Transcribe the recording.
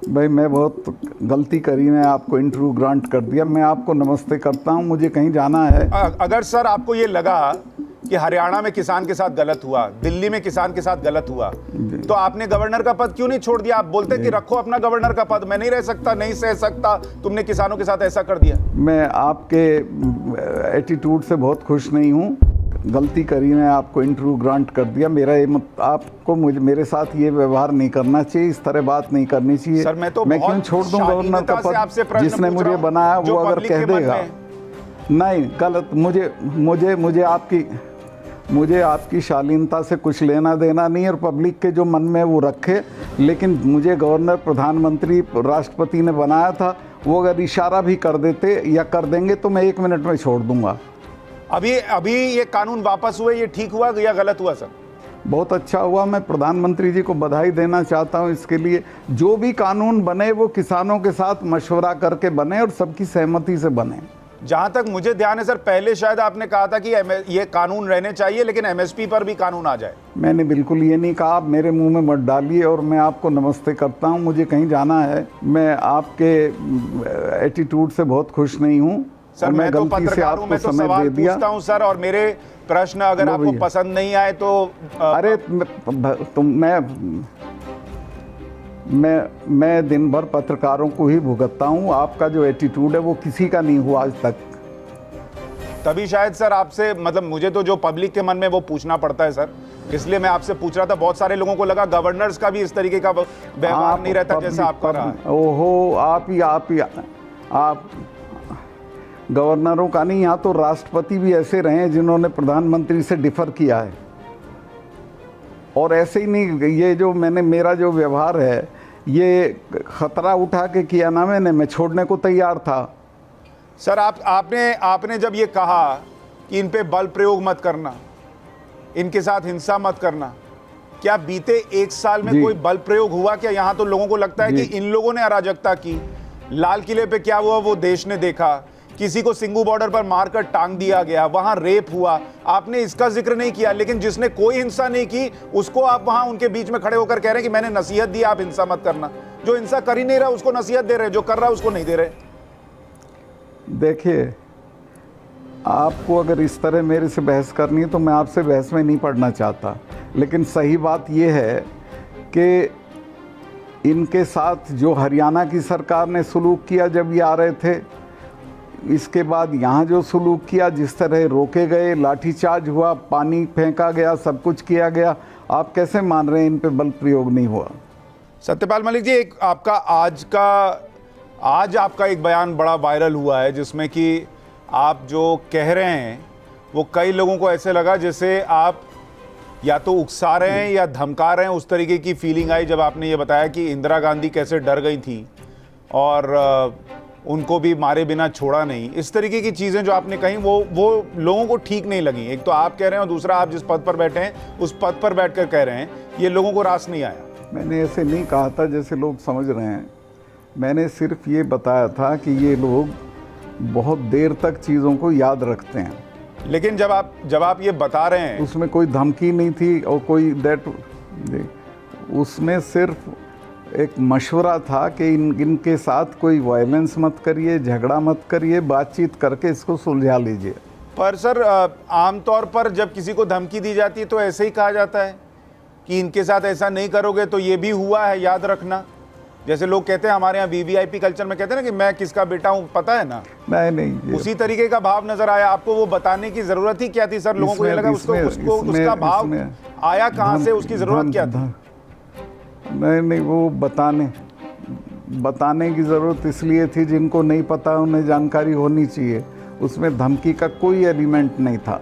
भाई मैं बहुत गलती करी, मैं आपको इंटरव्यू ग्रांट कर दिया। मैं आपको नमस्ते करता हूं, मुझे कहीं जाना है। अगर सर आपको ये लगा कि हरियाणा में किसान के साथ गलत हुआ, दिल्ली में किसान के साथ गलत हुआ, तो आपने गवर्नर का पद क्यों नहीं छोड़ दिया? आप बोलते कि रखो अपना गवर्नर का पद, मैं नहीं रह सकता, नहीं सह सकता, तुमने किसानों के साथ ऐसा कर दिया। मैं आपके एटीट्यूड से बहुत खुश नहीं हूँ। गलती करी, मैं आपको इंटरव्यू ग्रांट कर दिया। मेरा ये आपको मेरे साथ ये व्यवहार नहीं करना चाहिए, इस तरह बात नहीं करनी चाहिए। सर मैं क्यों छोड़ दूं गवर्नर का पद? जिसने मुझे बनाया वो अगर कह देगा नहीं गलत, मुझे आपकी शालीनता से कुछ लेना देना नहीं, और पब्लिक के जो मन में वो रखे। लेकिन मुझे गवर्नर प्रधानमंत्री राष्ट्रपति ने बनाया था, वो अगर इशारा भी कर देते या कर देंगे तो मैं 1 मिनट में छोड़ दूंगा। अभी ये कानून वापस हुए, ये ठीक हुआ या गलत हुआ सर? बहुत अच्छा हुआ। मैं प्रधानमंत्री जी को बधाई देना चाहता हूं इसके लिए। जो भी कानून बने वो किसानों के साथ मशवरा करके बने और सबकी सहमति से बने। जहां तक मुझे ध्यान है सर, पहले शायद आपने कहा था कि ये कानून रहने चाहिए लेकिन एमएसपी पर भी कानून आ जाए। मैंने बिल्कुल ये नहीं कहा, आप मेरे मुंह में मत डालिए। और मैं आपको नमस्ते करता हूं, मुझे कहीं जाना है। मैं आपके एटीट्यूड से बहुत खुश नहीं हूं सर। मैं तो पत्रकार हूं, मैं तो सवाल पूछता हूं सर, और मेरे प्रश्न अगर आपको पसंद नहीं आए तो अरे मैं दिन भर पत्रकारों को ही भुगतता हूं। आपका जो एटीट्यूड है वो किसी का नहीं हुआ आज तक। तभी शायद सर आपसे, मतलब मुझे तो जो पब्लिक के मन में वो पूछना पड़ता है सर, इसलिए मैं आपसे पूछ रहा था। बहुत सारे लोगों को लगा गवर्नर्स का भी इस तरीके का व्यवहार नहीं रहता जैसा आपका रहा है। ओहो, आप गवर्नरों का नहीं, यहाँ तो राष्ट्रपति भी ऐसे रहे हैं जिन्होंने प्रधानमंत्री से डिफर किया है। और ऐसे ही नहीं, ये जो मेरा जो व्यवहार है ये खतरा उठा के किया ना मैंने, मैं छोड़ने को तैयार था। सर आपने जब ये कहा कि इन पे बल प्रयोग मत करना, इनके साथ हिंसा मत करना, क्या बीते 1 साल में कोई बल प्रयोग हुआ क्या? यहाँ तो लोगों को लगता है कि इन लोगों ने अराजकता की। लाल किले पे क्या हुआ वो देश ने देखा, किसी को सिंगू बॉर्डर पर मारकर टांग दिया गया, वहां रेप हुआ, आपने इसका जिक्र नहीं किया। लेकिन जिसने कोई हिंसा नहीं की उसको आप वहां उनके बीच में खड़े होकर कह रहे हैं कि मैंने नसीहत दी, आप हिंसा मत करना। जो हिंसा कर ही नहीं रहा उसको नसीहत दे रहे, जो कर रहा उसको नहीं दे रहे। देखिए, आपको अगर इस तरह मेरे से बहस करनी है तो मैं आपसे बहस में नहीं पड़ना चाहता। लेकिन सही बात यह है कि इनके साथ जो हरियाणा की सरकार ने सलूक किया जब ये आ रहे थे, इसके बाद यहाँ जो सलूक किया, जिस तरह रोके गए, लाठीचार्ज हुआ, पानी फेंका गया, सब कुछ किया गया, आप कैसे मान रहे हैं इन पे बल प्रयोग नहीं हुआ? सत्यपाल मलिक जी, एक आज आपका एक बयान बड़ा वायरल हुआ है जिसमें कि आप जो कह रहे हैं वो कई लोगों को ऐसे लगा जैसे आप या तो उकसा रहे हैं या धमका रहे हैं। उस तरीके की फीलिंग आई जब आपने ये बताया कि इंदिरा गांधी कैसे डर गई थी और उनको भी मारे बिना छोड़ा नहीं। इस तरीके की चीज़ें जो आपने कही वो लोगों को ठीक नहीं लगी। एक तो आप कह रहे हैं और दूसरा आप जिस पद पर बैठे हैं उस पद पर बैठकर कह रहे हैं, ये लोगों को रास नहीं आया। मैंने ऐसे नहीं कहा था जैसे लोग समझ रहे हैं। मैंने सिर्फ ये बताया था कि ये लोग बहुत देर तक चीज़ों को याद रखते हैं। लेकिन जब आप ये बता रहे हैं, उसमें कोई धमकी नहीं थी और कोई उसमें सिर्फ एक मशवरा था कि इनके साथ कोई वायलेंस मत करिए, झगड़ा मत करिए, बातचीत करके इसको सुलझा लीजिए। पर सर आमतौर पर जब किसी को धमकी दी जाती है तो ऐसे ही कहा जाता है कि इनके साथ ऐसा नहीं करोगे तो ये भी हुआ है, याद रखना। जैसे लोग कहते हैं हमारे यहाँ वीवीआईपी कल्चर में कहते हैं ना कि मैं किसका बेटा हूँ, पता है ना? नहीं, उसी तरीके का भाव नजर आया आपको। वो बताने की जरूरत ही क्या थी सर? लोगों को ये लगा उसका भाव आया कहाँ से, उसकी जरूरत क्या थी? नहीं, वो बताने की ज़रूरत इसलिए थी जिनको नहीं पता उन्हें जानकारी होनी चाहिए। उसमें धमकी का कोई एलिमेंट नहीं था।